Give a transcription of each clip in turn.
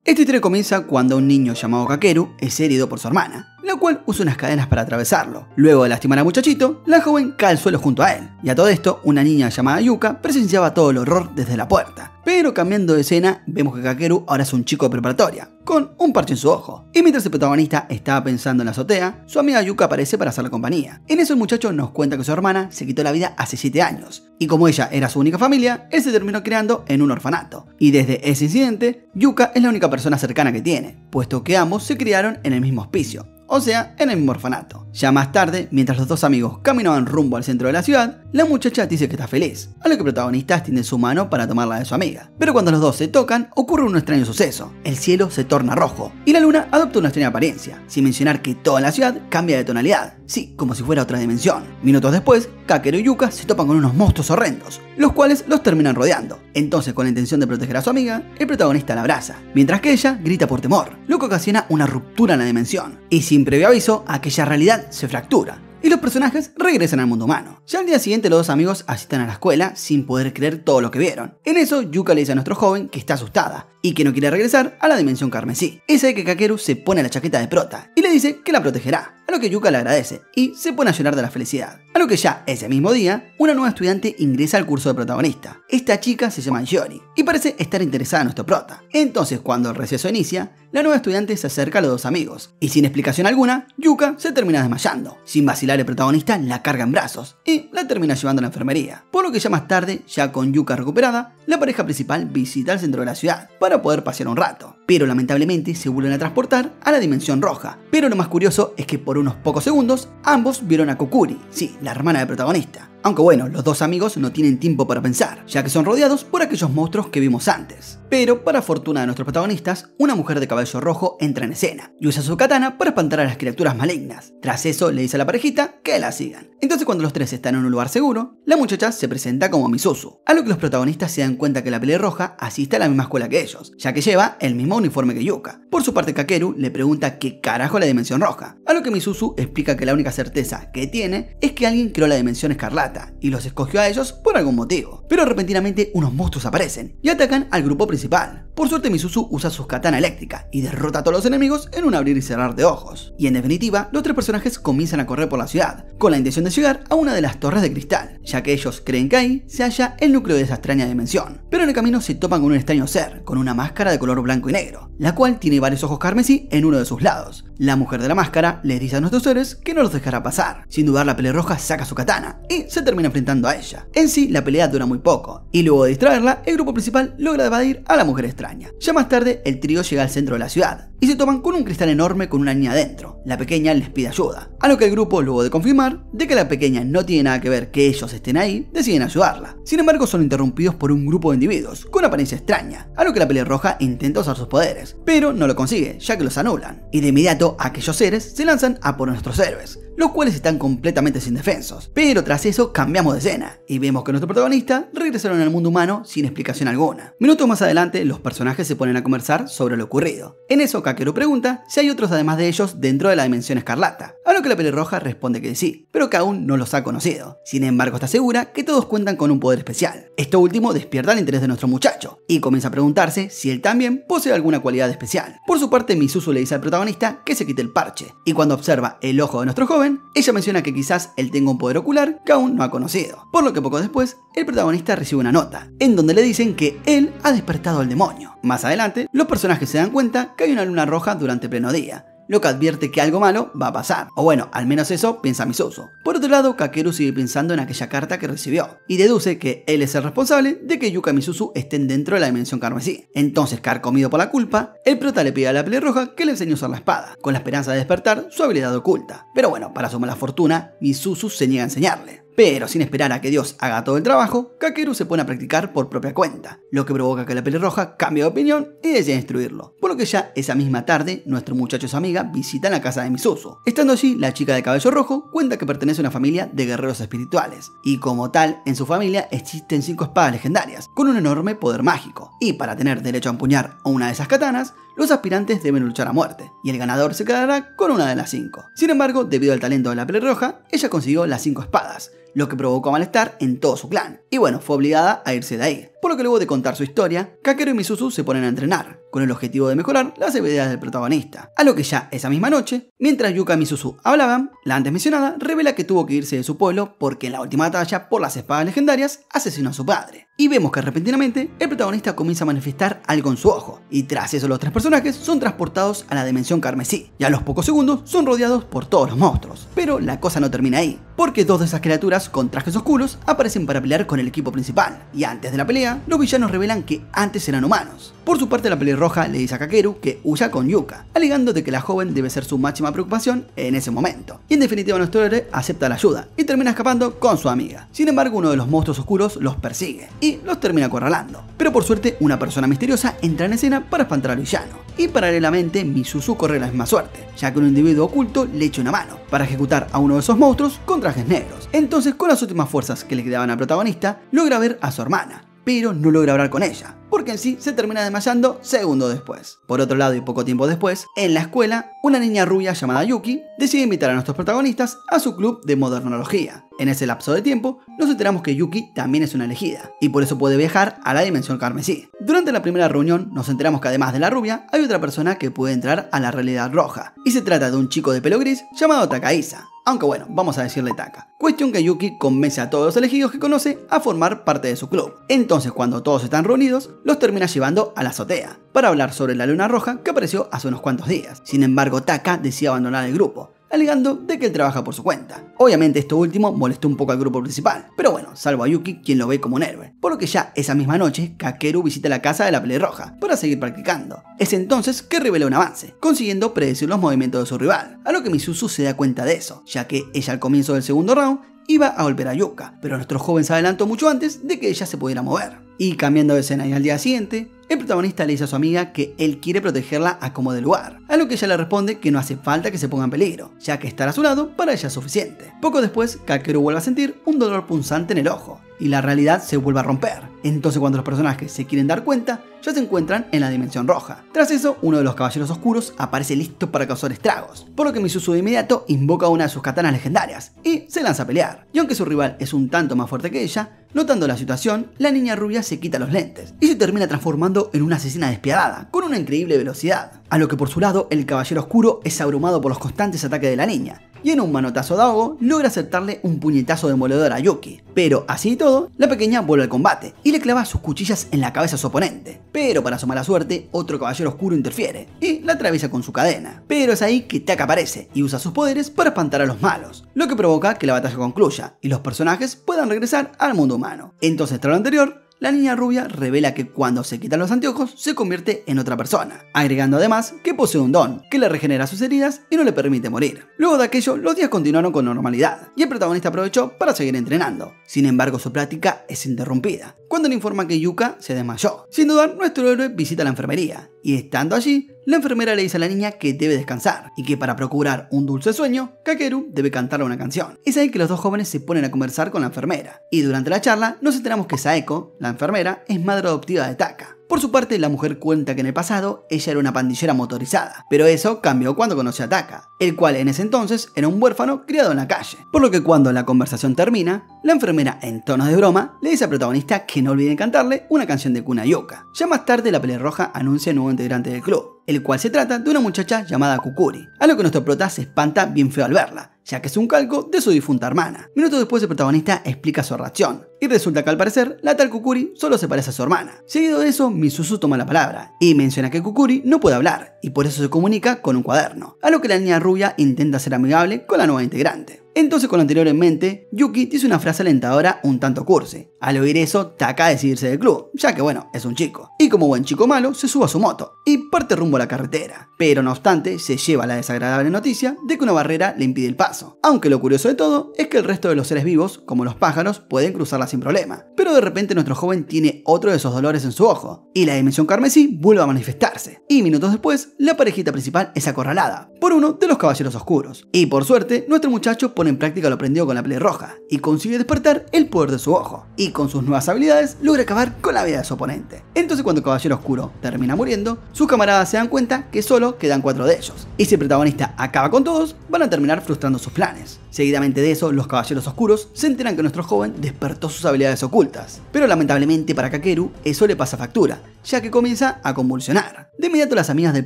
Esta historia comienza cuando un niño llamado Kakeru es herido por su hermana, la cual usa unas cadenas para atravesarlo. Luego de lastimar al muchachito, la joven cae al suelo junto a él, y a todo esto, una niña llamada Yuka presenciaba todo el horror desde la puerta. Pero cambiando de escena, vemos que Kakeru ahora es un chico de preparatoria, con un parche en su ojo. Y mientras el protagonista estaba pensando en la azotea, su amiga Yuka aparece para hacerle compañía. En eso el muchacho nos cuenta que su hermana se quitó la vida hace 7 años, y como ella era su única familia, él se terminó criando en un orfanato. Y desde ese incidente, Yuka es la única persona cercana que tiene, puesto que ambos se criaron en el mismo hospicio, o sea, en el mismo orfanato. Ya más tarde, mientras los dos amigos caminaban rumbo al centro de la ciudad, la muchacha dice que está feliz, a lo que el protagonista extiende su mano para tomarla de su amiga. Pero cuando los dos se tocan, ocurre un extraño suceso. El cielo se torna rojo, y la luna adopta una extraña apariencia, sin mencionar que toda la ciudad cambia de tonalidad, sí, como si fuera otra dimensión. Minutos después, Kakeru y Yuka se topan con unos monstruos horrendos, los cuales los terminan rodeando. Entonces, con la intención de proteger a su amiga, el protagonista la abraza, mientras que ella grita por temor, lo que ocasiona una ruptura en la dimensión. Y sin previo aviso, aquella realidad se fractura, y los personajes regresan al mundo humano. Ya al día siguiente los dos amigos asisten a la escuela sin poder creer todo lo que vieron. En eso, Yuka le dice a nuestro joven que está asustada y que no quiere regresar a la dimensión carmesí. Esa de que Kakeru se pone la chaqueta de prota y le dice que la protegerá, a lo que Yuka le agradece y se pone a llorar de la felicidad. A lo que ya ese mismo día, una nueva estudiante ingresa al curso de protagonista. Esta chica se llama Yori y parece estar interesada en nuestro prota. Entonces, cuando el receso inicia, la nueva estudiante se acerca a los dos amigos y sin explicación alguna, Yuka se termina desmayando. Sin vacilar, el protagonista la carga en brazos y la termina llevando a la enfermería. Por lo que ya más tarde, ya con Yuka recuperada, la pareja principal visita el centro de la ciudad para poder pasear un rato. Pero lamentablemente se vuelven a transportar a la dimensión roja. Pero lo más curioso es que por unos pocos segundos, ambos vieron a Kokuri, sí, la hermana del protagonista. Aunque bueno, los dos amigos no tienen tiempo para pensar, ya que son rodeados por aquellos monstruos que vimos antes. Pero, para fortuna de nuestros protagonistas, una mujer de cabello rojo entra en escena y usa su katana para espantar a las criaturas malignas. Tras eso, le dice a la parejita que la sigan. Entonces, cuando los tres están en un lugar seguro, la muchacha se presenta como Misuzu, a lo que los protagonistas se dan cuenta que la pelirroja asiste a la misma escuela que ellos, ya que lleva el mismo uniforme que Yuka. Por su parte, Kakeru le pregunta qué carajo es la dimensión roja, a lo que Misuzu explica que la única certeza que tiene es que alguien creó la dimensión escarlata y los escogió a ellos por algún motivo. Pero repentinamente unos monstruos aparecen y atacan al grupo principal. Por suerte, Misuzu usa su katana eléctrica y derrota a todos los enemigos en un abrir y cerrar de ojos. Y en definitiva, los tres personajes comienzan a correr por la ciudad, con la intención de llegar a una de las torres de cristal, ya que ellos creen que ahí se halla el núcleo de esa extraña dimensión. Pero en el camino se topan con un extraño ser, con una máscara de color blanco y negro, la cual tiene varios ojos carmesí en uno de sus lados. La mujer de la máscara les dice a nuestros héroes que no los dejará pasar. Sin dudar, la pelirroja saca su katana y se termina enfrentando a ella. En sí, la pelea dura muy poco, y luego de distraerla, el grupo principal logra evadir a la mujer extraña. Ya más tarde, el trío llega al centro de la ciudad, y se toman con un cristal enorme con una niña adentro. La pequeña les pide ayuda, a lo que el grupo, luego de confirmar de que la pequeña no tiene nada que ver que ellos estén ahí, deciden ayudarla. Sin embargo, son interrumpidos por un grupo de individuos, con apariencia extraña, a lo que la pelirroja intenta usar sus poderes, pero no lo consigue, ya que los anulan. Y de inmediato, aquellos seres se lanzan a por nuestros héroes, los cuales están completamente indefensos. Pero tras eso cambiamos de escena y vemos que nuestro protagonista regresaron al mundo humano sin explicación alguna. Minutos más adelante, los personajes se ponen a conversar sobre lo ocurrido. En eso, Kakeru pregunta si hay otros además de ellos dentro de la dimensión escarlata, a lo que la pelirroja responde que sí, pero que aún no los ha conocido. Sin embargo, está segura que todos cuentan con un poder especial. Esto último despierta el interés de nuestro muchacho y comienza a preguntarse si él también posee alguna cualidad especial. Por su parte, Misuzu le dice al protagonista que se quite el parche, y cuando observa el ojo de nuestro joven, ella menciona que quizás él tenga un poder ocular que aún no ha conocido, por lo que poco después, el protagonista recibe una nota, en donde le dicen que él ha despertado al demonio. Más adelante, los personajes se dan cuenta que hay una luna roja durante pleno día, lo que advierte que algo malo va a pasar. O bueno, al menos eso piensa Misuzu. Por otro lado, Kakeru sigue pensando en aquella carta que recibió y deduce que él es el responsable de que Yuka y Misuzu estén dentro de la dimensión carmesí. Entonces, carcomido por la culpa, el prota le pide a la pelirroja que le enseñe a usar la espada, con la esperanza de despertar su habilidad oculta. Pero bueno, para su mala fortuna, Misuzu se niega a enseñarle. Pero sin esperar a que Dios haga todo el trabajo, Kakeru se pone a practicar por propia cuenta, lo que provoca que la pelirroja cambie de opinión y decide destruirlo. Por lo que ya esa misma tarde, nuestro muchacho y su amiga visitan la casa de Misuzu. Estando allí, la chica de cabello rojo cuenta que pertenece a una familia de guerreros espirituales, y como tal, en su familia existen 5 espadas legendarias, con un enorme poder mágico. Y para tener derecho a empuñar una de esas katanas, los aspirantes deben luchar a muerte, y el ganador se quedará con una de las 5. Sin embargo, debido al talento de la pelirroja, ella consiguió las 5 espadas, lo que provocó malestar en todo su clan, y bueno, fue obligada a irse de ahí. Por lo que luego de contar su historia, Kakeru y Misuzu se ponen a entrenar, con el objetivo de mejorar las habilidades del protagonista. A lo que ya esa misma noche, mientras Yuka y Misuzu hablaban, la antes mencionada revela que tuvo que irse de su pueblo porque en la última batalla por las espadas legendarias asesinó a su padre. Y vemos que repentinamente el protagonista comienza a manifestar algo en su ojo, y tras eso los tres personajes son transportados a la dimensión carmesí, y a los pocos segundos son rodeados por todos los monstruos. Pero la cosa no termina ahí, porque dos de esas criaturas con trajes oscuros aparecen para pelear con el equipo principal, y antes de la pelea, los villanos revelan que antes eran humanos. Por su parte, la pelirroja le dice a Kakeru que huya con Yuka, alegando de que la joven debe ser su máxima preocupación en ese momento. Y en definitiva nuestro héroe acepta la ayuda y termina escapando con su amiga. Sin embargo, uno de los monstruos oscuros los persigue y los termina acorralando. Pero por suerte, una persona misteriosa entra en escena para espantar al villano. Y paralelamente, Misuzu corre la misma suerte, ya que un individuo oculto le echa una mano para ejecutar a uno de esos monstruos con trajes negros. Entonces, con las últimas fuerzas que le quedaban al protagonista, logra ver a su hermana, pero no logra hablar con ella, porque en sí se termina desmayando segundos después. Por otro lado, y poco tiempo después, en la escuela, una niña rubia llamada Yuki decide invitar a nuestros protagonistas a su club de modernología. En ese lapso de tiempo, nos enteramos que Yuki también es una elegida, y por eso puede viajar a la dimensión carmesí. Durante la primera reunión, nos enteramos que además de la rubia, hay otra persona que puede entrar a la realidad roja, y se trata de un chico de pelo gris llamado Takahisa. Aunque bueno, vamos a decirle Taka. Cuestión que Yuki convence a todos los elegidos que conoce a formar parte de su club. Entonces, cuando todos están reunidos, los termina llevando a la azotea para hablar sobre la luna roja que apareció hace unos cuantos días. Sin embargo, Taka decide abandonar el grupo, alegando de que él trabaja por su cuenta. Obviamente esto último molestó un poco al grupo principal, pero bueno, salvo a Yuki, quien lo ve como un héroe. Por lo que ya esa misma noche, Kakeru visita la casa de la pelirroja para seguir practicando. Es entonces que revela un avance, consiguiendo predecir los movimientos de su rival, a lo que Misuzu se da cuenta de eso, ya que ella al comienzo del segundo round iba a golpear a Yuka, pero nuestro joven se adelantó mucho antes de que ella se pudiera mover. Y cambiando de escena y al día siguiente, el protagonista le dice a su amiga que él quiere protegerla a como de lugar, a lo que ella le responde que no hace falta que se ponga en peligro, ya que estar a su lado para ella es suficiente. Poco después, Kakeru vuelve a sentir un dolor punzante en el ojo, y la realidad se vuelve a romper. Entonces cuando los personajes se quieren dar cuenta, ya se encuentran en la dimensión roja. Tras eso, uno de los caballeros oscuros aparece listo para causar estragos, por lo que Misuzu de inmediato invoca una de sus katanas legendarias y se lanza a pelear. Y aunque su rival es un tanto más fuerte que ella, notando la situación, la niña rubia se quita los lentes y se termina transformando en una asesina despiadada, con una increíble velocidad. A lo que por su lado, el caballero oscuro es abrumado por los constantes ataques de la niña, y en un manotazo de ahogo logra acertarle un puñetazo demoledor a Yuki. Pero así y todo, la pequeña vuelve al combate y le clava sus cuchillas en la cabeza a su oponente. Pero para su mala suerte, otro caballero oscuro interfiere y la atraviesa con su cadena. Pero es ahí que Taka aparece y usa sus poderes para espantar a los malos, lo que provoca que la batalla concluya y los personajes puedan regresar al mundo humano. Entonces, tras lo anterior, la niña rubia revela que cuando se quitan los anteojos se convierte en otra persona, agregando además que posee un don que le regenera sus heridas y no le permite morir. Luego de aquello, los días continuaron con normalidad y el protagonista aprovechó para seguir entrenando. Sin embargo, su práctica es interrumpida cuando le informan que Yuka se desmayó. Sin dudar, nuestro héroe visita la enfermería y estando allí, la enfermera le dice a la niña que debe descansar y que para procurar un dulce sueño, Kakeru debe cantarle una canción. Es ahí que los dos jóvenes se ponen a conversar con la enfermera y durante la charla nos enteramos que Saeko, la enfermera, es madre adoptiva de Taka. Por su parte, la mujer cuenta que en el pasado ella era una pandillera motorizada, pero eso cambió cuando conoció a Taka, el cual en ese entonces era un huérfano criado en la calle. Por lo que cuando la conversación termina, la enfermera, en tonos de broma, le dice al protagonista que no olvide cantarle una canción de Kun a Yuka. Ya más tarde, la pelirroja anuncia un nuevo integrante del club, el cual se trata de una muchacha llamada Kukuri, a lo que nuestro prota se espanta bien feo al verla, ya que es un calco de su difunta hermana. Minutos después, el protagonista explica su reacción, y resulta que al parecer, la tal Kukuri solo se parece a su hermana. Seguido de eso, Misuzu toma la palabra, y menciona que Kukuri no puede hablar, y por eso se comunica con un cuaderno, a lo que la niña rubia intenta ser amigable con la nueva integrante. Entonces, con lo anterior en mente, Yuki dice una frase alentadora un tanto cursi. Al oír eso, Taka decide irse del club, ya que bueno, es un chico. Y como buen chico malo, se sube a su moto y parte rumbo a la carretera. Pero no obstante, se lleva la desagradable noticia de que una barrera le impide el paso. Aunque lo curioso de todo es que el resto de los seres vivos, como los pájaros, pueden cruzarla sin problema. Pero de repente nuestro joven tiene otro de esos dolores en su ojo, y la dimensión carmesí vuelve a manifestarse. Y minutos después, la parejita principal es acorralada por uno de los caballeros oscuros. Y por suerte, nuestro muchacho pone en práctica lo aprendido con la pelirroja y consigue despertar el poder de su ojo, y con sus nuevas habilidades logra acabar con la vida de su oponente. Entonces, cuando el caballero oscuro termina muriendo, sus camaradas se dan cuenta que solo quedan 4 de ellos, y si el protagonista acaba con todos, van a terminar frustrando sus planes. Seguidamente de eso, los caballeros oscuros se enteran que nuestro joven despertó sus habilidades ocultas, pero lamentablemente para Kakeru eso le pasa factura, ya que comienza a convulsionar. De inmediato las amigas del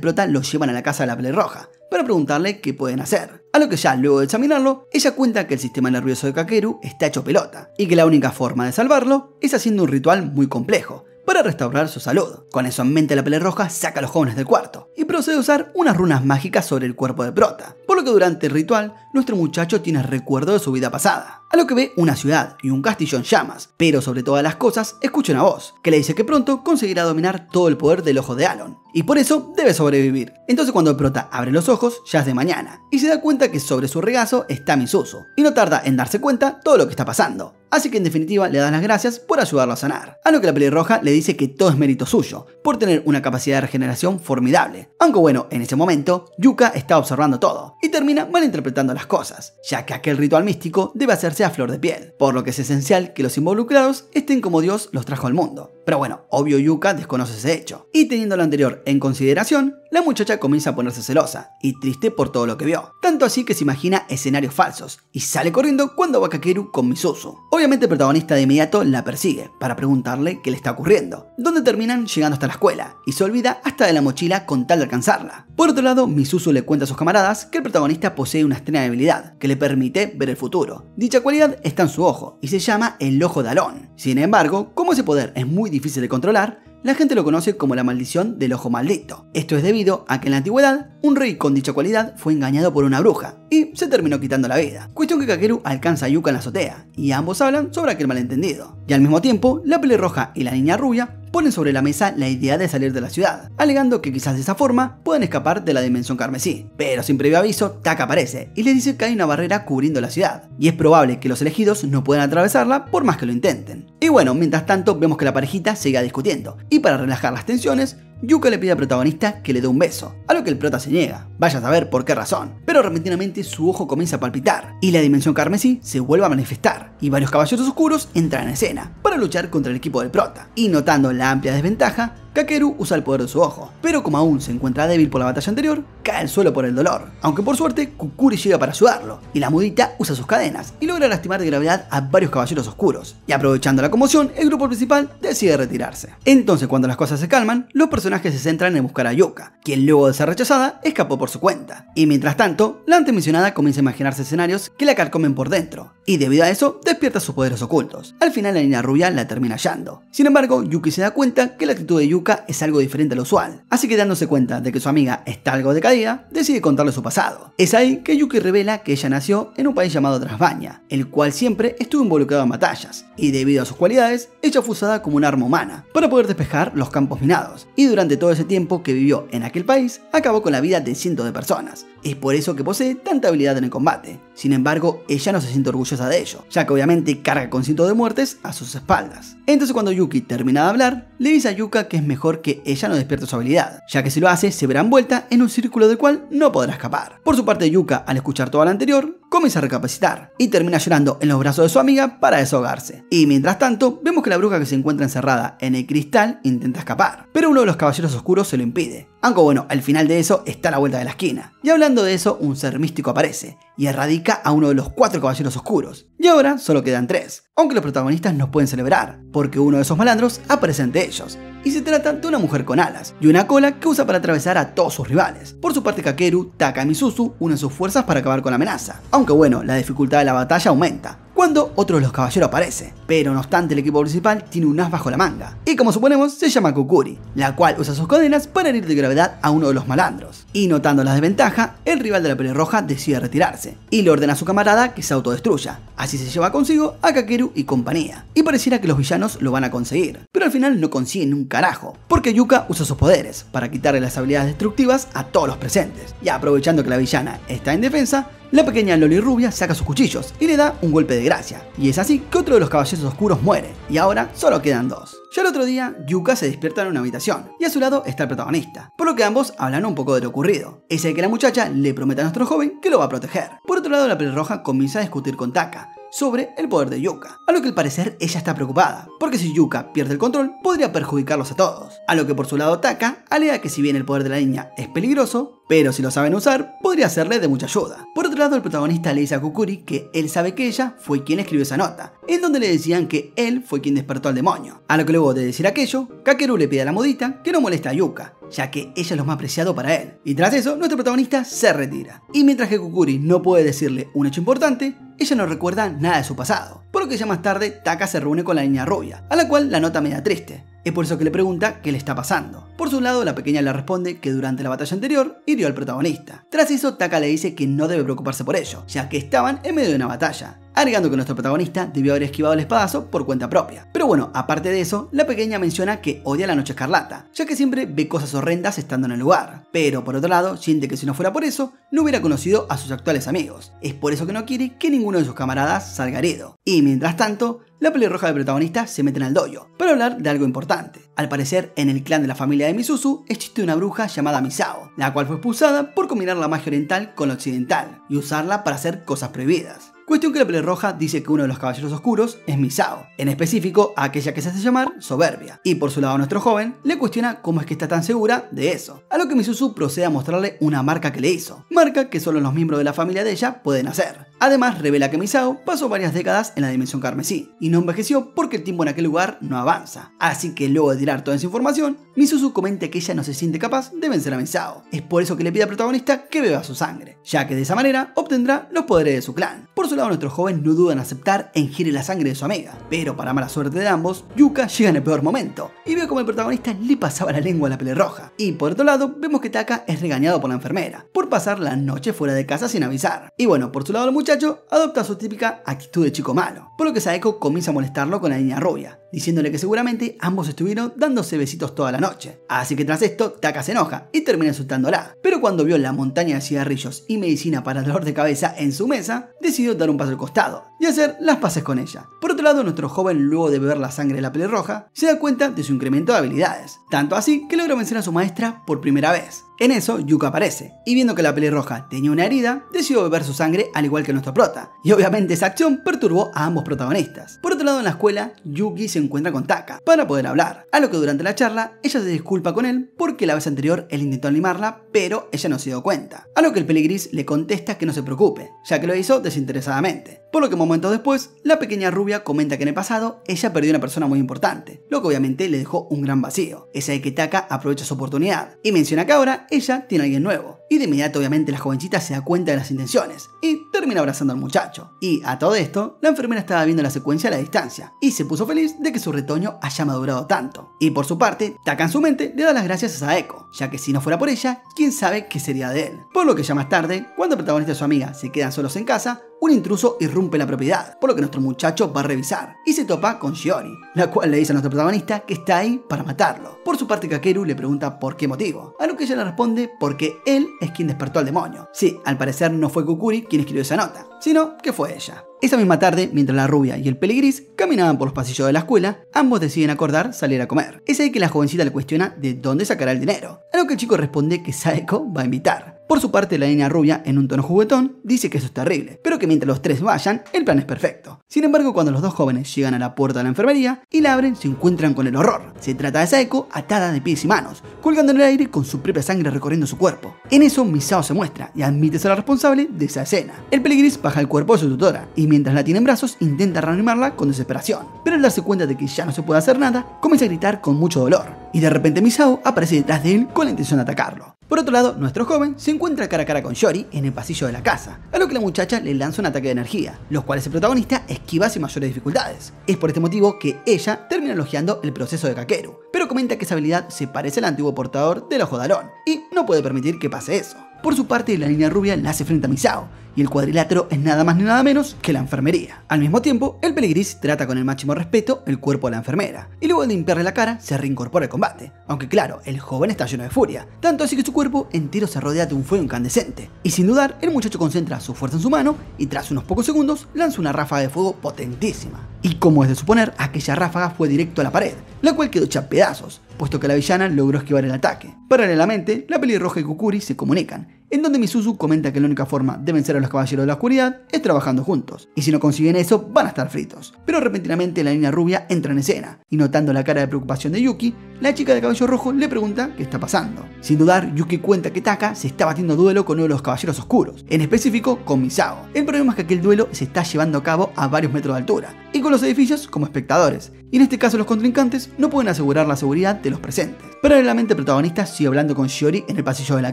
prota lo llevan a la casa de la pelirroja para preguntarle qué pueden hacer. A lo que ya luego de examinarlo, ella cuenta que el sistema nervioso de Kakeru está hecho pelota y que la única forma de salvarlo es haciendo un ritual muy complejo para restaurar su salud. Con eso en mente, la pelirroja saca a los jóvenes del cuarto y procede a usar unas runas mágicas sobre el cuerpo de prota, por lo que durante el ritual nuestro muchacho tiene recuerdo de su vida pasada. A lo que ve una ciudad y un castillo en llamas, pero sobre todas las cosas escucha una voz que le dice que pronto conseguirá dominar todo el poder del ojo de Alon y por eso debe sobrevivir. Entonces cuando el prota abre los ojos ya es de mañana y se da cuenta que sobre su regazo está Misuzu y no tarda en darse cuenta todo lo que está pasando. Así que en definitiva le dan las gracias por ayudarlo a sanar. A lo que la pelirroja le dice que todo es mérito suyo, por tener una capacidad de regeneración formidable. Aunque bueno, en ese momento, Yuka está observando todo y termina malinterpretando las cosas, ya que aquel ritual místico debe hacerse a flor de piel, por lo que es esencial que los involucrados estén como Dios los trajo al mundo. Pero bueno, obvio Yuka desconoce ese hecho, y teniendo lo anterior en consideración, la muchacha comienza a ponerse celosa y triste por todo lo que vio, tanto así que se imagina escenarios falsos y sale corriendo cuando va Kakeru con Misuzu. Obviamente el protagonista de inmediato la persigue para preguntarle qué le está ocurriendo, donde terminan llegando hasta la escuela y se olvida hasta de la mochila con tal de alcanzarla. Por otro lado, Misuzu le cuenta a sus camaradas que el protagonista posee una extraña habilidad que le permite ver el futuro. Dicha cualidad está en su ojo y se llama el ojo de Alon. Sin embargo, como ese poder es muy difícil de controlar, la gente lo conoce como la maldición del ojo maldito. Esto es debido a que en la antigüedad, un rey con dicha cualidad fue engañado por una bruja y se terminó quitando la vida. Cuestión que Kakeru alcanza a Yuka en la azotea y ambos hablan sobre aquel malentendido. Y al mismo tiempo, la pelirroja y la niña rubia ponen sobre la mesa la idea de salir de la ciudad, alegando que quizás de esa forma pueden escapar de la dimensión carmesí. Pero sin previo aviso, Taka aparece y les dice que hay una barrera cubriendo la ciudad, y es probable que los elegidos no puedan atravesarla por más que lo intenten. Y bueno, mientras tanto vemos que la parejita sigue discutiendo, y para relajar las tensiones, Yuka le pide al protagonista que le dé un beso, a lo que el prota se niega, vaya a saber por qué razón, pero repentinamente su ojo comienza a palpitar y la dimensión carmesí se vuelve a manifestar y varios caballeros oscuros entran en escena para luchar contra el equipo del prota, y notando la amplia desventaja, Kakeru usa el poder de su ojo, pero como aún se encuentra débil por la batalla anterior, cae al suelo por el dolor, aunque por suerte Kukuri llega para ayudarlo, y la mudita usa sus cadenas y logra lastimar de gravedad a varios caballeros oscuros, y aprovechando la conmoción, el grupo principal decide retirarse. Entonces cuando las cosas se calman, los personajes se centran en buscar a Yuka, quien luego de ser rechazada, escapó por su cuenta, y mientras tanto, la antes mencionada comienza a imaginarse escenarios que la carcomen por dentro, y debido a eso, despierta sus poderes ocultos. Al final la niña rubia la termina hallando. Sin embargo, Yuki se da cuenta que la actitud de Yuka es algo diferente a lo usual, así que dándose cuenta de que su amiga está algo decaída, decide contarle su pasado. Es ahí que Yuki revela que ella nació en un país llamado Transbaña, el cual siempre estuvo involucrado en batallas, y debido a sus cualidades, ella fue usada como un arma humana para poder despejar los campos minados, y durante todo ese tiempo que vivió en aquel país, acabó con la vida de cientos de personas. Es por eso que posee tanta habilidad en el combate. Sin embargo, ella no se siente orgullosa de ello, ya que obviamente carga con cientos de muertes a sus espaldas. Entonces cuando Yuki termina de hablar, le dice a Yuka que es mejor que ella no despierte su habilidad, ya que si lo hace se verá envuelta en un círculo del cual no podrá escapar. Por su parte, Yuka, al escuchar todo lo anterior, comienza a recapacitar y termina llorando en los brazos de su amiga para desahogarse. Y mientras tanto, vemos que la bruja que se encuentra encerrada en el cristal intenta escapar, pero uno de los caballeros oscuros se lo impide. Aunque bueno, al final de eso está a la vuelta de la esquina. Y hablando de eso, un ser místico aparece y erradica a uno de los 4 caballeros oscuros. Y ahora solo quedan 3, aunque los protagonistas no pueden celebrar, porque uno de esos malandros aparece ante ellos. Y se trata de una mujer con alas y una cola que usa para atravesar a todos sus rivales. Por su parte, Kakeru, Taka y Misuzu unen sus fuerzas para acabar con la amenaza. Aunque bueno, la dificultad de la batalla aumenta cuando otro de los caballeros aparece, pero no obstante el equipo principal tiene un as bajo la manga, y como suponemos se llama Kukuri, la cual usa sus cadenas para herir de gravedad a uno de los malandros. Y notando la desventaja, el rival de la pelirroja decide retirarse, y le ordena a su camarada que se autodestruya. Así se lleva consigo a Kakeru y compañía, y pareciera que los villanos lo van a conseguir, pero al final no consiguen un carajo, porque Yuka usa sus poderes para quitarle las habilidades destructivas a todos los presentes, y aprovechando que la villana está en defensa, la pequeña Loli rubia saca sus cuchillos y le da un golpe de gracia, y es así que otro de los caballeros oscuros muere, y ahora solo quedan 2. Ya el otro día, Yuka se despierta en una habitación, y a su lado está el protagonista, por lo que ambos hablan un poco de lo ocurrido. Es el que la muchacha le promete a nuestro joven que lo va a proteger. Por otro lado, la pelirroja comienza a discutir con Taka sobre el poder de Yuka, a lo que al parecer ella está preocupada, porque si Yuka pierde el control podría perjudicarlos a todos, a lo que por su lado Taka alega que si bien el poder de la niña es peligroso, pero si lo saben usar, podría serle de mucha ayuda. Por otro lado, el protagonista le dice a Kukuri que él sabe que ella fue quien escribió esa nota, en donde le decían que él fue quien despertó al demonio. A lo que luego de decir aquello, Kakeru le pide a la modita que no moleste a Yuka, ya que ella es lo más preciado para él. Y tras eso, nuestro protagonista se retira. Y mientras que Kukuri no puede decirle un hecho importante, ella no recuerda nada de su pasado, por lo que ya más tarde Taka se reúne con la niña rubia, a la cual la nota media triste. Es por eso que le pregunta qué le está pasando. Por su lado, la pequeña le responde que durante la batalla anterior hirió al protagonista. Tras eso, Taka le dice que no debe preocuparse por ello, ya que estaban en medio de una batalla, agregando que nuestro protagonista debió haber esquivado el espadazo por cuenta propia. Pero bueno, aparte de eso, la pequeña menciona que odia la noche escarlata, ya que siempre ve cosas horrendas estando en el lugar. Pero por otro lado, siente que si no fuera por eso, no hubiera conocido a sus actuales amigos. Es por eso que no quiere que ninguno de sus camaradas salga herido. Y mientras tanto, la pelirroja del protagonista se mete en el dojo para hablar de algo importante. Al parecer, en el clan de la familia de Misuzu existe una bruja llamada Misao, la cual fue expulsada por combinar la magia oriental con la occidental y usarla para hacer cosas prohibidas. Cuestión que la pelirroja dice que uno de los caballeros oscuros es Misao, en específico a aquella que se hace llamar Soberbia, y por su lado nuestro joven le cuestiona cómo es que está tan segura de eso, a lo que Misuzu procede a mostrarle una marca que le hizo, marca que solo los miembros de la familia de ella pueden hacer. Además revela que Misao pasó varias décadas en la dimensión carmesí, y no envejeció porque el tiempo en aquel lugar no avanza, así que luego de tirar toda esa información, Misuzu comenta que ella no se siente capaz de vencer a Misao, es por eso que le pide al protagonista que beba su sangre, ya que de esa manera obtendrá los poderes de su clan. Por su lado, nuestro joven no duda en aceptar e ingiere la sangre de su amiga, pero para mala suerte de ambos, Yuka llega en el peor momento y ve como el protagonista le pasaba la lengua a la pelirroja. Y por otro lado, vemos que Taka es regañado por la enfermera por pasar la noche fuera de casa sin avisar. Y bueno, por su lado el muchacho adopta su típica actitud de chico malo, por lo que Saeko comienza a molestarlo con la niña rubia, diciéndole que seguramente ambos estuvieron dándose besitos toda la noche. Así que tras esto, Taka se enoja y termina insultándola, pero cuando vio la montaña de cigarrillos y medicina para el dolor de cabeza en su mesa, decidió dar un paso al costado y hacer las paces con ella. Por otro lado, nuestro joven, luego de beber la sangre de la pelirroja, se da cuenta de su incremento de habilidades, tanto así que logra vencer a su maestra por primera vez. En eso, Yuka aparece, y viendo que la pelirroja tenía una herida, decidió beber su sangre al igual que nuestro prota, y obviamente esa acción perturbó a ambos protagonistas. Por otro lado, en la escuela, Yuki se encuentra con Taka para poder hablar, a lo que durante la charla, ella se disculpa con él porque la vez anterior él intentó animarla, pero ella no se dio cuenta, a lo que el peligris le contesta que no se preocupe, ya que lo hizo desinteresadamente. Por lo que momentos después, la pequeña rubia comenta que en el pasado ella perdió a una persona muy importante, lo que obviamente le dejó un gran vacío. Es ahí que Taka aprovecha su oportunidad y menciona que ahora ella tiene a alguien nuevo. Y de inmediato obviamente la jovencita se da cuenta de las intenciones y termina abrazando al muchacho. Y a todo esto, la enfermera estaba viendo la secuencia a la distancia y se puso feliz de que su retoño haya madurado tanto. Y por su parte, Taka en su mente le da las gracias a Saeko, ya que si no fuera por ella, quién sabe qué sería de él. Por lo que ya más tarde, cuando el protagonista y su amiga se quedan solos en casa, un intruso irrumpe la propiedad, por lo que nuestro muchacho va a revisar y se topa con Shiori, la cual le dice a nuestro protagonista que está ahí para matarlo. Por su parte, Kakeru le pregunta por qué motivo, a lo que ella le responde porque él es quien despertó al demonio. Sí, al parecer no fue Kukuri quien escribió esa nota, sino que fue ella. Esa misma tarde, mientras la rubia y el peligris caminaban por los pasillos de la escuela, ambos deciden acordar salir a comer. Es ahí que la jovencita le cuestiona de dónde sacará el dinero, a lo que el chico responde que Saeko va a invitar. Por su parte, la niña rubia, en un tono juguetón, dice que eso es terrible, pero que mientras los tres vayan, el plan es perfecto. Sin embargo, cuando los dos jóvenes llegan a la puerta de la enfermería y la abren, se encuentran con el horror. Se trata de Saeko atada de pies y manos, colgando en el aire con su propia sangre recorriendo su cuerpo. En eso, Misao se muestra y admite ser la responsable de esa escena. El peligris baja el cuerpo de su tutora y mientras la tiene en brazos, intenta reanimarla con desesperación. Pero al darse cuenta de que ya no se puede hacer nada, comienza a gritar con mucho dolor. Y de repente Misao aparece detrás de él con la intención de atacarlo. Por otro lado, nuestro joven se encuentra cara a cara con Shiori en el pasillo de la casa, a lo que la muchacha le lanza un ataque de energía, los cuales el protagonista esquiva sin mayores dificultades. Es por este motivo que ella termina elogiando el proceso de Kakeru, pero comenta que esa habilidad se parece al antiguo portador del ojo de Alon, y no puede permitir que pase eso. Por su parte, la niña rubia la hace frente a Misao, y el cuadrilátero es nada más ni nada menos que la enfermería. Al mismo tiempo, el peligris trata con el máximo respeto el cuerpo de la enfermera, y luego de limpiarle la cara, se reincorpora al combate. Aunque claro, el joven está lleno de furia, tanto así que su cuerpo entero se rodea de un fuego incandescente. Y sin dudar, el muchacho concentra su fuerza en su mano, y tras unos pocos segundos, lanza una ráfaga de fuego potentísima. Y como es de suponer, aquella ráfaga fue directo a la pared, la cual quedó hecha pedazos, puesto que la villana logró esquivar el ataque. Paralelamente, la pelirroja y Kukuri se comunican, en donde Misuzu comenta que la única forma de vencer a los caballeros de la oscuridad es trabajando juntos, y si no consiguen eso van a estar fritos. Pero repentinamente la niña rubia entra en escena, y notando la cara de preocupación de Yuki, la chica de cabello rojo le pregunta qué está pasando. Sin dudar, Yuki cuenta que Taka se está batiendo duelo con uno de los caballeros oscuros, en específico con Misao. El problema es que aquel duelo se está llevando a cabo a varios metros de altura, y con los edificios como espectadores, y en este caso los contrincantes no pueden asegurar la seguridad de los presentes. Paralelamente el protagonista sigue hablando con Shiori en el pasillo de la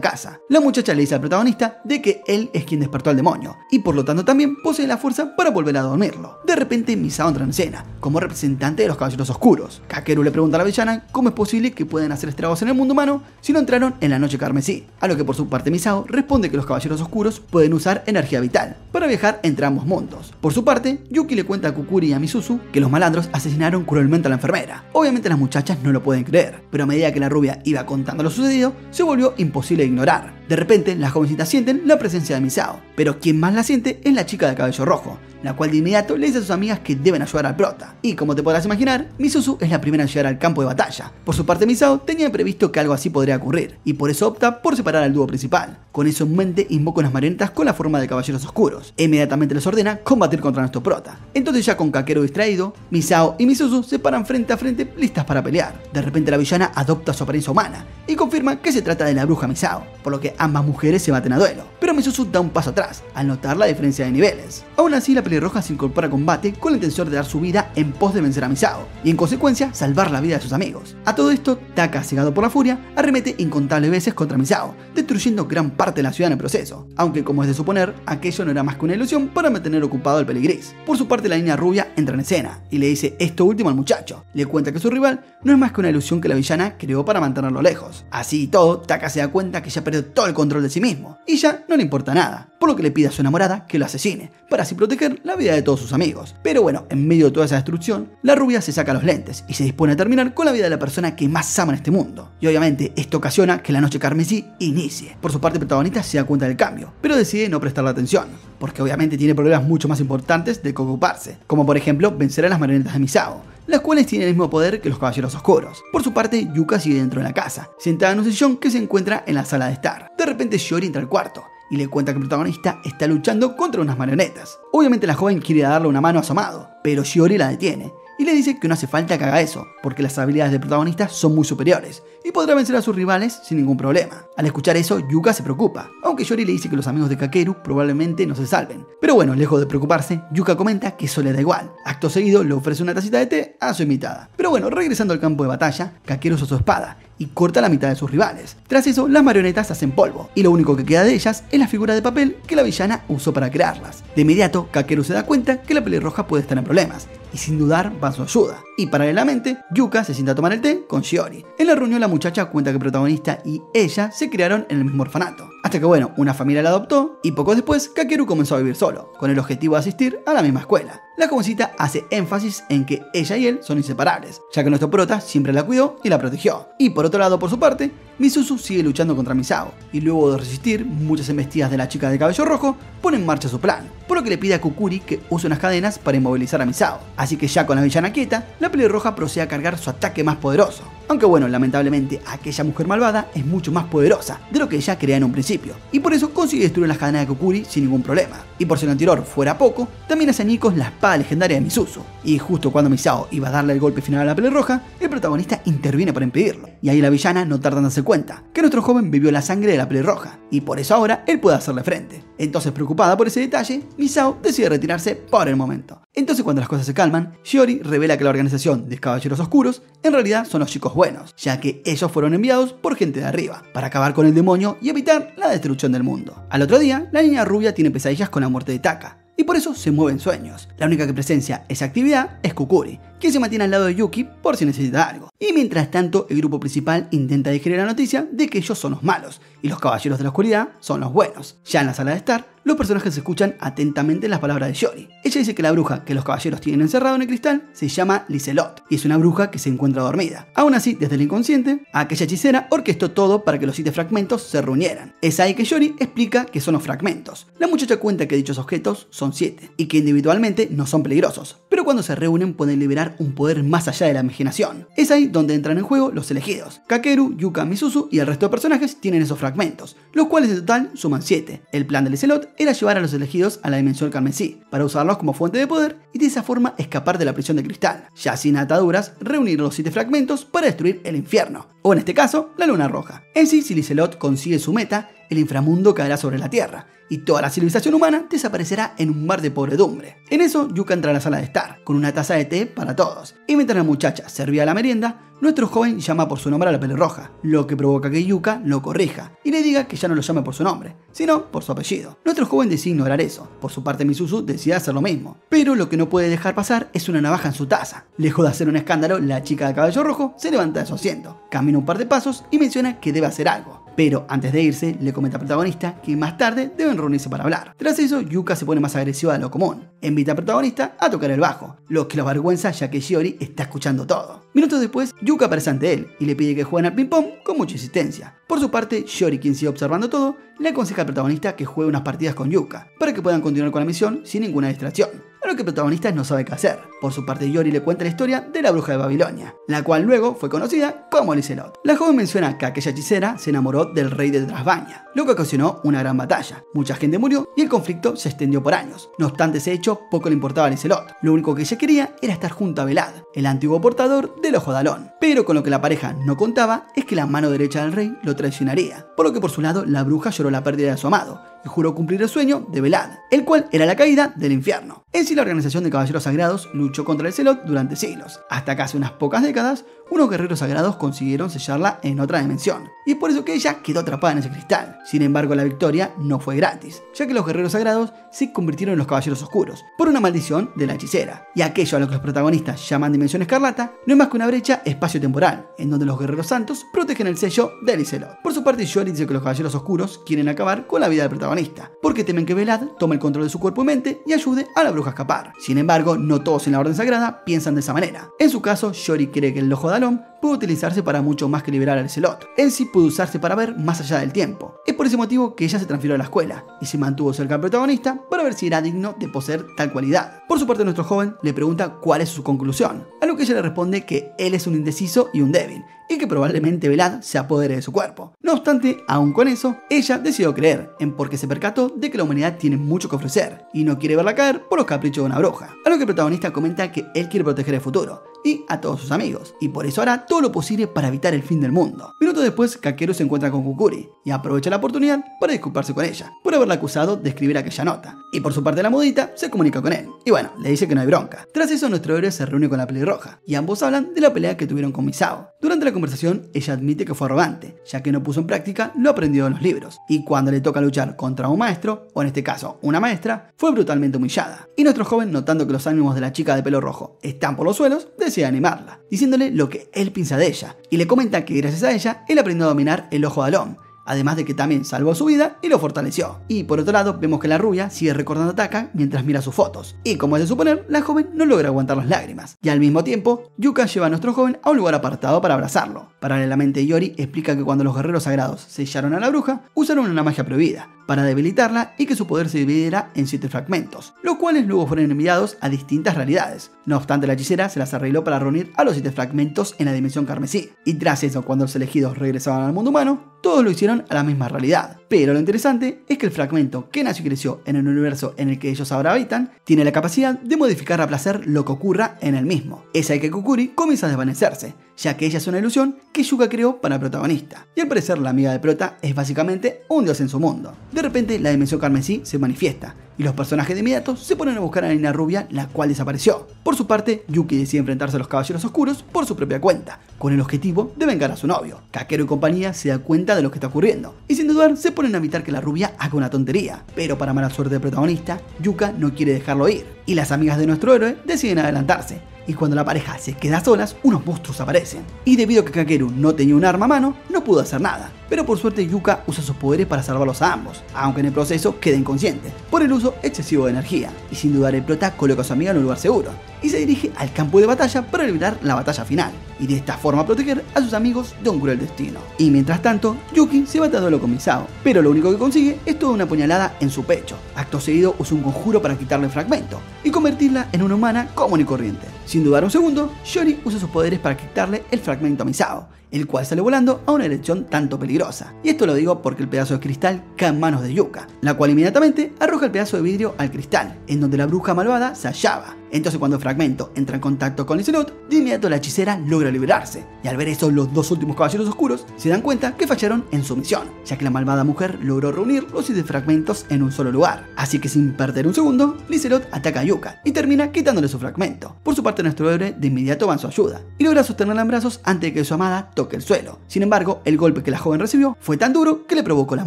casa. La muchacha le dice al protagonista de que él es quien despertó al demonio, y por lo tanto también posee la fuerza para volver a dormirlo. De repente Misao entra en escena, como representante de los caballeros oscuros. Kakeru le pregunta a la villana cómo es posible que puedan hacer estragos en el mundo humano si no entraron en la noche carmesí, a lo que por su parte Misao responde que los caballeros oscuros pueden usar energía vital para viajar entre ambos mundos. Por su parte, Yuki le cuenta a Kukuri y a Misuzu que los malandros asesinaron cruelmente a la enfermera. Obviamente las muchachas no lo pueden creer, pero a medida que la rubia iba contando lo sucedido, se volvió imposible de ignorar. De repente, las jovencitas sienten la presencia de Misao, pero quien más la siente es la chica de cabello rojo, la cual de inmediato le dice a sus amigas que deben ayudar al prota. Y como te podrás imaginar, Misuzu es la primera en llegar al campo de batalla. Por su parte, Misao tenía previsto que algo así podría ocurrir, y por eso opta por separar al dúo principal. Con eso en mente, invoca unas marionetas con la forma de caballeros oscuros, e inmediatamente les ordena combatir contra nuestro prota. Entonces, ya con Kakeru distraído, Misao y Misuzu se paran frente a frente listas para pelear. De repente la villana adopta su apariencia humana, y confirma que se trata de la bruja Misao, por lo que ambas mujeres se baten a duelo. Pero Misuzu da un paso atrás, al notar la diferencia de niveles. Aún así, la pelirroja se incorpora a combate con la intención de dar su vida en pos de vencer a Misao, y en consecuencia salvar la vida de sus amigos. A todo esto, Taka, cegado por la furia, arremete incontables veces contra Misao, destruyendo gran parte de la ciudad en el proceso, aunque como es de suponer, aquello no era más que una ilusión para mantener ocupado al peligris. Por su parte, la niña rubia entra en escena, y le dice esto último al muchacho. Le cuenta que su rival no es más que una ilusión que la villana creó para mantenerlo lejos. Así y todo, Taka se da cuenta que ya perdió todo el control de sí mismo, y ya no le importa nada, por lo que le pide a su enamorada que lo asesine, para así proteger la vida de todos sus amigos. Pero bueno, en medio de toda esa destrucción, la rubia se saca los lentes y se dispone a terminar con la vida de la persona que más ama en este mundo. Y obviamente esto ocasiona que la noche carmesí inicie. Por su parte, el protagonista se da cuenta del cambio, pero decide no prestarle atención, porque obviamente tiene problemas mucho más importantes de que ocuparse, como por ejemplo vencer a las marionetas de Misao, las cuales tienen el mismo poder que los caballeros oscuros. Por su parte, Yuka sigue dentro de la casa, sentada en un sillón que se encuentra en la sala de estar. De repente Shiori entra al cuarto y le cuenta que el protagonista está luchando contra unas marionetas. Obviamente la joven quiere darle una mano a su amado, pero Shiori la detiene y le dice que no hace falta que haga eso, porque las habilidades del protagonista son muy superiores y podrá vencer a sus rivales sin ningún problema. Al escuchar eso, Yuka se preocupa, aunque Shiori le dice que los amigos de Kakeru probablemente no se salven. Pero bueno, lejos de preocuparse, Yuka comenta que eso le da igual. Acto seguido le ofrece una tacita de té a su invitada. Pero bueno, regresando al campo de batalla, Kakeru usa su espada y corta la mitad de sus rivales. Tras eso, las marionetas se hacen polvo, y lo único que queda de ellas es la figura de papel que la villana usó para crearlas. De inmediato, Kakeru se da cuenta que la pelirroja puede estar en problemas, y sin dudar va a su ayuda. Y paralelamente, Yuka se sienta a tomar el té con Shiori. En la reunión la muchacha cuenta que el protagonista y ella se criaron en el mismo orfanato. Hasta que bueno, una familia la adoptó y poco después Kakeru comenzó a vivir solo, con el objetivo de asistir a la misma escuela. La jovencita hace énfasis en que ella y él son inseparables, ya que nuestro prota siempre la cuidó y la protegió. Y por otro lado, por su parte, Misuzu sigue luchando contra Misao, y luego de resistir muchas embestidas de la chica de cabello rojo, pone en marcha su plan, por lo que le pide a Kukuri que use unas cadenas para inmovilizar a Misao. Así que ya con la villana quieta, la pelirroja procede a cargar su ataque más poderoso. Aunque bueno, lamentablemente aquella mujer malvada es mucho más poderosa de lo que ella creía en un principio, y por eso consigue destruir las cadenas de Kukuri sin ningún problema. Y por si lo anterior fuera poco, también hace añicos la espada legendaria de Misuzu. Y justo cuando Misao iba a darle el golpe final a la pelirroja, el protagonista interviene para impedirlo. Y ahí la villana no tarda en darse cuenta que nuestro joven bebió la sangre de la pelirroja, y por eso ahora él puede hacerle frente. Entonces, preocupada por ese detalle, Misao decide retirarse por el momento. Entonces, cuando las cosas se calman, Shiori revela que la organización de Caballeros Oscuros en realidad son los chicos buenos, ya que ellos fueron enviados por gente de arriba, para acabar con el demonio y evitar la destrucción del mundo. Al otro día, la niña rubia tiene pesadillas con la muerte de Taka, y por eso se mueve en sueños. La única que presencia esa actividad es Kukuri, quien se mantiene al lado de Yuki por si necesita algo. Y mientras tanto, el grupo principal intenta digerir la noticia de que ellos son los malos y los caballeros de la oscuridad son los buenos. Ya en la sala de estar, los personajes escuchan atentamente las palabras de Shiori. Ella dice que la bruja que los caballeros tienen encerrado en el cristal se llama Liselot, y es una bruja que se encuentra dormida. Aún así, desde el inconsciente, aquella hechicera orquestó todo para que los 7 fragmentos se reunieran. Es ahí que Shiori explica que son los fragmentos. La muchacha cuenta que dichos objetos son 7, y que individualmente no son peligrosos, pero cuando se reúnen pueden liberar crear un poder más allá de la imaginación. Es ahí donde entran en juego los elegidos. Kakeru, Yuka, Misuzu y el resto de personajes tienen esos fragmentos, los cuales en total suman 7. El plan de Lizelot era llevar a los elegidos a la dimensión carmesí, para usarlos como fuente de poder y de esa forma escapar de la prisión de cristal. Ya sin ataduras, reunir los 7 fragmentos para destruir el infierno, o en este caso, la luna roja. En sí, si Lizelot consigue su meta, el inframundo caerá sobre la tierra y toda la civilización humana desaparecerá en un mar de podredumbre. En eso, Yuka entra a la sala de estar, con una taza de té para todos, y mientras la muchacha servía la merienda, nuestro joven llama por su nombre a la pelirroja, lo que provoca que Yuka lo corrija y le diga que ya no lo llame por su nombre, sino por su apellido. Nuestro joven decide ignorar eso. Por su parte, Misuzu decide hacer lo mismo, pero lo que no puede dejar pasar es una navaja en su taza. Lejos de hacer un escándalo, la chica de cabello rojo se levanta de su asiento, camina un par de pasos y menciona que debe hacer algo. Pero antes de irse, le comenta al protagonista que más tarde deben reunirse para hablar. Tras eso, Yuka se pone más agresiva de lo común. Invita al protagonista a tocar el bajo, lo que lo avergüenza ya que Shiori está escuchando todo. Minutos después, Yuka aparece ante él y le pide que jueguen al ping-pong con mucha insistencia. Por su parte, Shiori, quien sigue observando todo, le aconseja al protagonista que juegue unas partidas con Yuka, para que puedan continuar con la misión sin ninguna distracción. A lo que el protagonista no sabe qué hacer. Por su parte, Yori le cuenta la historia de la bruja de Babilonia, la cual luego fue conocida como Lizelot. La joven menciona que aquella hechicera se enamoró del rey de Trasbaña, lo que ocasionó una gran batalla. Mucha gente murió y el conflicto se extendió por años. No obstante ese hecho, poco le importaba a Lizelot. Lo único que ella quería era estar junto a Velad, el antiguo portador del ojo de Alón. Pero con lo que la pareja no contaba es que la mano derecha del rey lo traicionaría, por lo que por su lado la bruja lloró la pérdida de su amado y juró cumplir el sueño de Velad, el cual era la caída del infierno. En sí, la organización de caballeros sagrados luchó contra el Lizelot durante siglos. Hasta que hace unas pocas décadas, unos guerreros sagrados consiguieron sellarla en otra dimensión, y es por eso que ella quedó atrapada en ese cristal. Sin embargo, la victoria no fue gratis, ya que los guerreros sagrados se convirtieron en los caballeros oscuros, por una maldición de la hechicera. Y aquello a lo que los protagonistas llaman Dimensión Escarlata, no es más que una brecha espacio-temporal, en donde los guerreros santos protegen el sello de Lizelot. Por su parte, Shiori dice que los caballeros oscuros quieren acabar con la vida del protagonista, porque temen que Velad tome el control de su cuerpo y mente y ayude a la bruja a escapar. Sin embargo, no todos en la Orden Sagrada piensan de esa manera. En su caso, Shiori cree que el ojo de Alón puede utilizarse para mucho más que liberar al Lizelot. En sí puede usarse para ver más allá del tiempo. Es por ese motivo que ella se transfirió a la escuela y se mantuvo cerca del protagonista para ver si era digno de poseer tal cualidad. Por su parte, nuestro joven le pregunta cuál es su conclusión, a lo que ella le responde que él es un indeciso y un débil, y que probablemente Velad se apodere de su cuerpo. No obstante, aún con eso, ella decidió creer, en porque se percató de que la humanidad tiene mucho que ofrecer y no quiere verla caer por los caprichos de una bruja. A lo que el protagonista comenta que él quiere proteger el futuro y a todos sus amigos, y por eso hará todo lo posible para evitar el fin del mundo. Minutos después, Kakeru se encuentra con Kukuri y aprovecha la oportunidad para disculparse con ella por haberla acusado de escribir aquella nota. Y por su parte, la mudita se comunica con él y bueno, le dice que no hay bronca. Tras eso, nuestro héroe se reúne con la pelirroja y ambos hablan de la pelea que tuvieron con Misao. Durante la conversación, ella admite que fue arrogante, ya que no puso en práctica lo aprendido en los libros, y cuando le toca luchar contra un maestro, o en este caso una maestra, fue brutalmente humillada. Y nuestro joven, notando que los ánimos de la chica de pelo rojo están por los suelos, decide animarla, diciéndole lo que él piensa de ella, y le comenta que gracias a ella, él aprendió a dominar el ojo de Alón, además de que también salvó su vida y lo fortaleció. Y por otro lado, vemos que la rubia sigue recordando a Taka mientras mira sus fotos, y como es de suponer, la joven no logra aguantar las lágrimas. Y al mismo tiempo, Yuka lleva a nuestro joven a un lugar apartado para abrazarlo. Paralelamente, Yori explica que cuando los guerreros sagrados sellaron a la bruja, usaron una magia prohibida para debilitarla y que su poder se dividiera en 7 fragmentos, los cuales luego fueron enviados a distintas realidades. No obstante, la hechicera se las arregló para reunir a los 7 fragmentos en la dimensión carmesí, y tras eso, cuando los elegidos regresaban al mundo humano, todos lo hicieron a la misma realidad. Pero lo interesante es que el fragmento que nació y creció en el universo en el que ellos ahora habitan, tiene la capacidad de modificar a placer lo que ocurra en el mismo. Es ahí que Kukuri comienza a desvanecerse, ya que ella es una ilusión que Yuka creó para el protagonista. Y al parecer la amiga de Prota es básicamente un dios en su mundo. De repente la dimensión carmesí se manifiesta, y los personajes de inmediato se ponen a buscar a la niña rubia, la cual desapareció. Por su parte, Yuki decide enfrentarse a los caballeros oscuros por su propia cuenta, con el objetivo de vengar a su novio. Kakeru y compañía se da cuenta de lo que está ocurriendo, y sin dudar se ponen a evitar que la rubia haga una tontería. Pero para mala suerte del protagonista, Yuka no quiere dejarlo ir, y las amigas de nuestro héroe deciden adelantarse. Y cuando la pareja se queda a solas, unos monstruos aparecen. Y debido a que Kakeru no tenía un arma a mano, no pudo hacer nada. Pero por suerte Yuka usa sus poderes para salvarlos a ambos, aunque en el proceso queda inconsciente, por el uso excesivo de energía. Y sin dudar el prota coloca a su amiga en un lugar seguro, y se dirige al campo de batalla para evitar la batalla final, y de esta forma proteger a sus amigos de un cruel destino. Y mientras tanto, Yuki se va a duelo con Misao, pero lo único que consigue es toda una puñalada en su pecho. Acto seguido usa un conjuro para quitarle el fragmento, y convertirla en una humana común y corriente. Sin dudar un segundo, Yori usa sus poderes para quitarle el fragmento a Misao, el cual sale volando a una dirección tanto peligrosa. Y esto lo digo porque el pedazo de cristal cae en manos de Yuka, la cual inmediatamente arroja el pedazo de vidrio al cristal, en donde la bruja malvada se hallaba. Entonces cuando el fragmento entra en contacto con Lizelot, de inmediato la hechicera logra liberarse. Y al ver eso, los dos últimos caballeros oscuros se dan cuenta que fallaron en su misión, ya que la malvada mujer logró reunir los 7 fragmentos en un solo lugar. Así que sin perder un segundo, Lizelot ataca a Yuka y termina quitándole su fragmento. Por su parte, nuestro héroe de inmediato va en su ayuda y logra sostenerla en brazos antes de que su amada toque el suelo. Sin embargo, el golpe que la joven recibió fue tan duro que le provocó la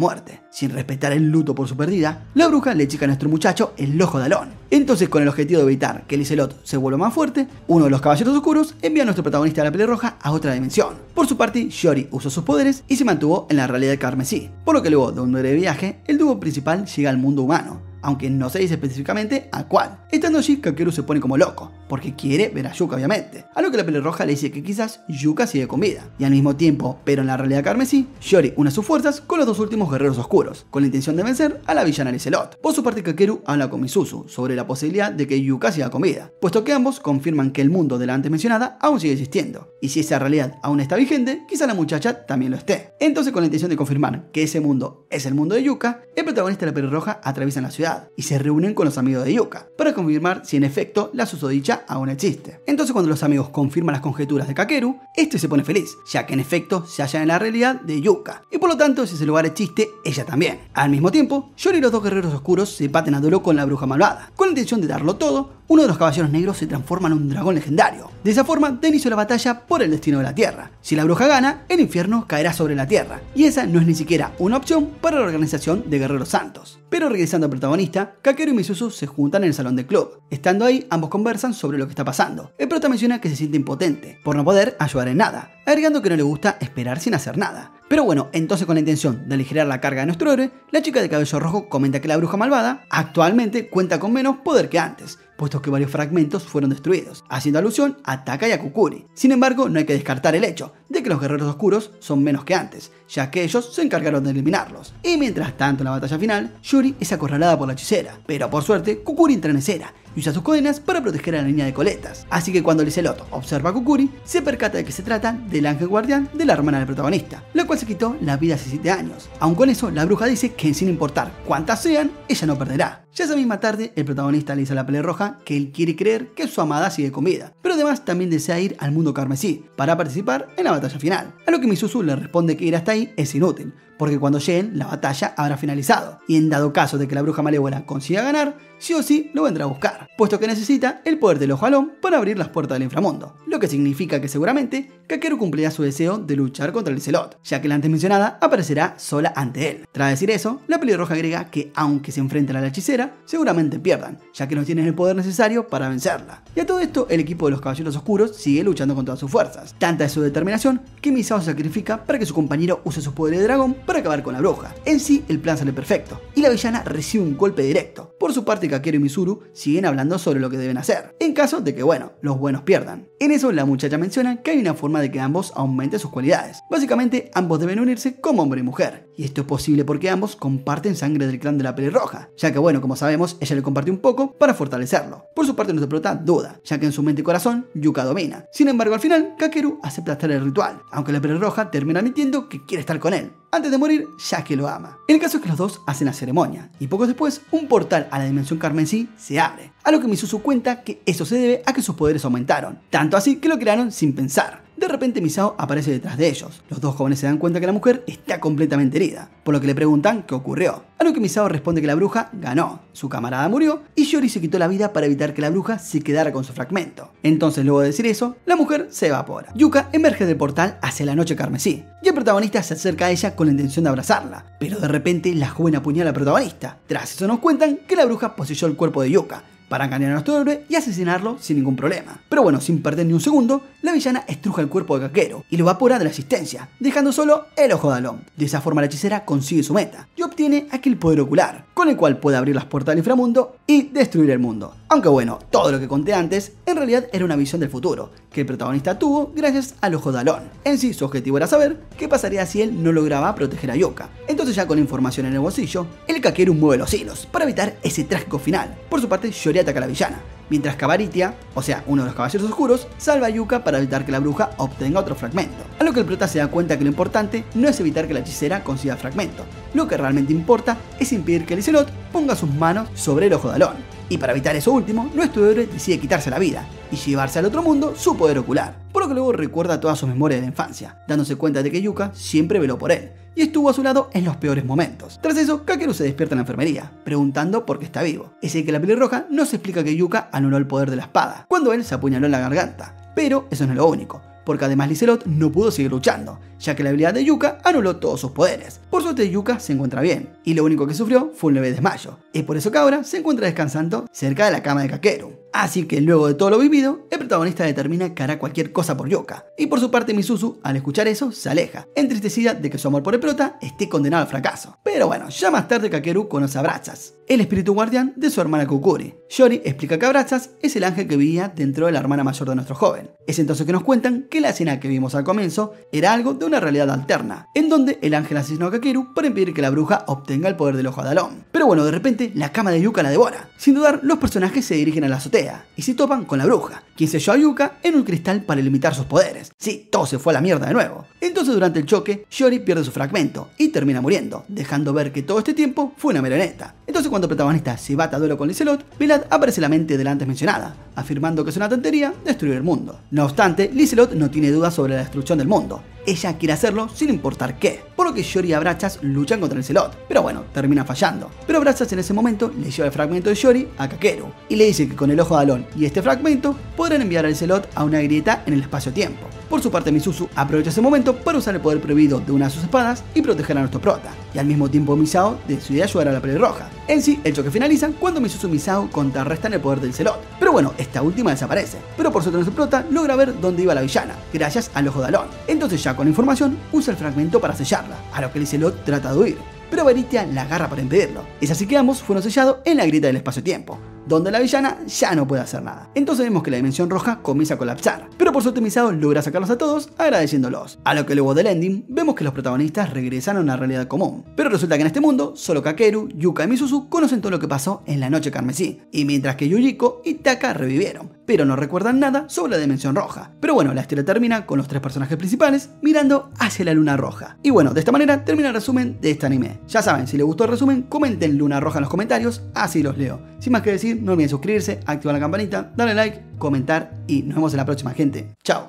muerte. Sin respetar el luto por su pérdida, la bruja le chica a nuestro muchacho el ojo de Alón. Entonces, con el objetivo de evitar que Lizelot se vuelva más fuerte, uno de los caballeros oscuros envía a nuestro protagonista de la pelirroja a otra dimensión. Por su parte, Yori usó sus poderes y se mantuvo en la realidad de carmesí, por lo que luego de un breve viaje, el dúo principal llega al mundo humano, aunque no se dice específicamente a cuál. Estando allí, Kakeru se pone como loco, porque quiere ver a Yuka obviamente, a lo que la pelirroja le dice que quizás Yuka sigue con vida. Y al mismo tiempo, pero en la realidad carmesí, Yori une sus fuerzas con los dos últimos guerreros oscuros, con la intención de vencer a la villana Lizelot. Por su parte, Kakeru habla con Misuzu sobre la posibilidad de que Yuka siga con vida, puesto que ambos confirman que el mundo de la antes mencionada aún sigue existiendo, y si esa realidad aún está vigente, quizá la muchacha también lo esté. Entonces, con la intención de confirmar que ese mundo es el mundo de Yuka, el protagonista de la pelirroja atraviesan la ciudad y se reúnen con los amigos de Yuka para confirmar si en efecto la susodicha aún existe. Entonces, cuando los amigos confirman las conjeturas de Kakeru, este se pone feliz, ya que en efecto se halla en la realidad de Yuka, y por lo tanto, si ese lugar existe, ella también. Al mismo tiempo, Yori y los dos guerreros oscuros se baten a duelo con la bruja malvada. Con la intención de darlo todo, uno de los caballeros negros se transforma en un dragón legendario. De esa forma, da inicio a la batalla por el destino de la Tierra. Si la bruja gana, el infierno caerá sobre la Tierra, y esa no es ni siquiera una opción para la organización de guerreros santos. Pero regresando al protagonista, Kakeru y Misuzu se juntan en el salón del club. Estando ahí, ambos conversan sobre lo que está pasando. El prota menciona que se siente impotente, por no poder ayudar en nada, agregando que no le gusta esperar sin hacer nada. Pero bueno, entonces con la intención de aligerar la carga de nuestro héroe, la chica de cabello rojo comenta que la bruja malvada actualmente cuenta con menos poder que antes, puesto que varios fragmentos fueron destruidos. Haciendo alusión a Taka y a Kukuri. Sin embargo, no hay que descartar el hecho de que los guerreros oscuros son menos que antes, ya que ellos se encargaron de eliminarlos. Y mientras tanto, en la batalla final, Yuri es acorralada por la hechicera, pero por suerte, Kukuri entra en escena y usa sus cadenas para proteger a la línea de coletas. Así que cuando Lizelot observa a Kukuri, se percata de que se trata del ángel guardián de la hermana del protagonista, la cual se quitó la vida hace 7 años. Aun con eso, la bruja dice que sin importar cuántas sean, ella no perderá. Ya esa misma tarde, el protagonista le dice a la pelirroja que él quiere creer que su amada sigue con vida, pero además también desea ir al mundo carmesí para participar en la batalla final. A lo que Misuzu le responde que ir hasta ahí es inútil, porque cuando lleguen, la batalla habrá finalizado, y en dado caso de que la bruja malévola consiga ganar, sí o sí lo vendrá a buscar, puesto que necesita el poder del ojo Alón para abrir las puertas del inframundo, lo que significa que seguramente Kakeru cumplirá su deseo de luchar contra Lizelot, ya que la antes mencionada aparecerá sola ante él. Tras decir eso, la pelirroja agrega que aunque se enfrenten a la hechicera, seguramente pierdan, ya que no tienen el poder necesario para vencerla. Y a todo esto, el equipo de los Caballeros Oscuros sigue luchando con todas sus fuerzas. Tanta es su determinación que Misao se sacrifica para que su compañero use sus poderes de dragón para acabar con la bruja. En sí, el plan sale perfecto, y la villana recibe un golpe directo. Por su parte, Kakeru y Mizuru siguen hablando sobre lo que deben hacer, en caso de que, bueno, los buenos pierdan. En eso, la muchacha menciona que hay una forma de que ambos aumenten sus cualidades. Básicamente, ambos deben unirse como hombre y mujer, y esto es posible porque ambos comparten sangre del clan de la pelirroja, ya que, bueno, como sabemos, ella le compartió un poco para fortalecerlo. Por su parte, nuestro prota duda, ya que en su mente y corazón, Yuka domina. Sin embargo, al final, Kakeru acepta hacer el ritual, aunque la pelirroja termina admitiendo que quiere estar con él antes de morir, ya que lo ama. El caso es que los dos hacen la ceremonia, y poco después, un portal a la dimensión carmesí se abre, a lo que Misuzu cuenta que eso se debe a que sus poderes aumentaron, tanto así que lo crearon sin pensar. De repente Misao aparece detrás de ellos. Los dos jóvenes se dan cuenta que la mujer está completamente herida, por lo que le preguntan qué ocurrió. A lo que Misao responde que la bruja ganó, su camarada murió y Yori se quitó la vida para evitar que la bruja se quedara con su fragmento. Entonces, luego de decir eso, la mujer se evapora. Yuka emerge del portal hacia la noche carmesí y el protagonista se acerca a ella con la intención de abrazarla, pero de repente la joven apuñala al protagonista. Tras eso nos cuentan que la bruja poseyó el cuerpo de Yuka para engañar a nuestro héroe y asesinarlo sin ningún problema. Pero bueno, sin perder ni un segundo, la villana estruja el cuerpo de Kakeru y lo evapora de la existencia, dejando solo el ojo de Alón. De esa forma la hechicera consigue su meta y obtiene aquel poder ocular, con el cual puede abrir las puertas del inframundo y destruir el mundo. Aunque bueno, todo lo que conté antes, en realidad era una visión del futuro, que el protagonista tuvo gracias al ojo de Alón. En sí, su objetivo era saber qué pasaría si él no lograba proteger a Yuka. Entonces, ya con la información en el bolsillo, el Kakeru mueve los hilos para evitar ese trágico final. Por su parte, Yori ataca a la villana, mientras que Abaritia, o sea, uno de los caballeros oscuros, salva a Yuka para evitar que la bruja obtenga otro fragmento. A lo que el prota se da cuenta que lo importante no es evitar que la hechicera consiga el fragmento, lo que realmente importa es impedir que Lizelot ponga sus manos sobre el ojo de Alon. Y para evitar eso último, nuestro héroe decide quitarse la vida y llevarse al otro mundo su poder ocular, por lo que luego recuerda todas sus memorias de la infancia, dándose cuenta de que Yuka siempre veló por él y estuvo a su lado en los peores momentos. Tras eso, Kakeru se despierta en la enfermería, preguntando por qué está vivo. Es el que la pelirroja nos explica que Yuka anuló el poder de la espada, cuando él se apuñaló en la garganta. Pero eso no es lo único, porque además Lizelot no pudo seguir luchando, ya que la habilidad de Yuka anuló todos sus poderes. Por suerte Yuka se encuentra bien, y lo único que sufrió fue un leve desmayo. Es por eso que ahora se encuentra descansando cerca de la cama de Kakeru. Así que luego de todo lo vivido, el protagonista determina que hará cualquier cosa por Yuka. Y por su parte Misuzu, al escuchar eso, se aleja, entristecida de que su amor por el prota esté condenado al fracaso. Pero bueno, ya más tarde Kakeru conoce a Brazas, el espíritu guardián de su hermana Kukuri. Yori explica que Brazas es el ángel que vivía dentro de la hermana mayor de nuestro joven. Es entonces que nos cuentan que la escena que vimos al comienzo era algo de una realidad alterna, en donde el ángel asesinó a Kakeru para impedir que la bruja obtenga el poder del ojo de Alon. Pero bueno, de repente la cama de Yuka la devora. Sin dudar, los personajes se dirigen a la azotea y se topan con la bruja, quien selló a Yuka en un cristal para limitar sus poderes. Sí, todo se fue a la mierda de nuevo. Entonces durante el choque, Yori pierde su fragmento y termina muriendo, dejando ver que todo este tiempo fue una marioneta. Entonces cuando el protagonista se bate a duelo con Lizelot, Velad aparece la mente de la antes mencionada, afirmando que es una tontería destruir el mundo. No obstante, Lizelot no tiene dudas sobre la destrucción del mundo. Ella quiere hacerlo sin importar qué, por lo que Yori y Brazas luchan contra Lizelot, pero bueno, termina fallando. Pero Brazas en ese momento le lleva el fragmento de Yori a Kakeru y le dice que con el ojo de Alon y este fragmento podrán enviar a Lizelot a una grieta en el espacio-tiempo. Por su parte Misuzu aprovecha ese momento para usar el poder prohibido de una de sus espadas y proteger a nuestro prota, y al mismo tiempo Misao decide ayudar a la pelirroja. En sí, el choque finaliza cuando Misuzu y Misao contrarrestan el poder del Lizelot, pero bueno, esta última desaparece, pero por suerte nuestro prota logra ver dónde iba la villana, gracias al ojo de Alon. Entonces ya con la información usa el fragmento para sellarla, a lo que Lizelot trata de huir, pero Abaritia la agarra para impedirlo. Es así que ambos fueron sellados en la grieta del espacio-tiempo, donde la villana ya no puede hacer nada. Entonces vemos que la dimensión roja comienza a colapsar, pero por suerte Misao logra sacarlos a todos agradeciéndolos. A lo que luego del ending vemos que los protagonistas regresaron a una realidad común, pero resulta que en este mundo solo Kakeru, Yuka y Misuzu conocen todo lo que pasó en la noche carmesí, y mientras que Yuriko y Taka revivieron, pero no recuerdan nada sobre la dimensión roja. Pero bueno, la historia termina con los tres personajes principales mirando hacia la luna roja. Y bueno, de esta manera termina el resumen de este anime. Ya saben, si les gustó el resumen, comenten luna roja en los comentarios, así los leo. Sin más que decir, no olviden suscribirse, activar la campanita, darle like, comentar y nos vemos en la próxima, gente. Chao.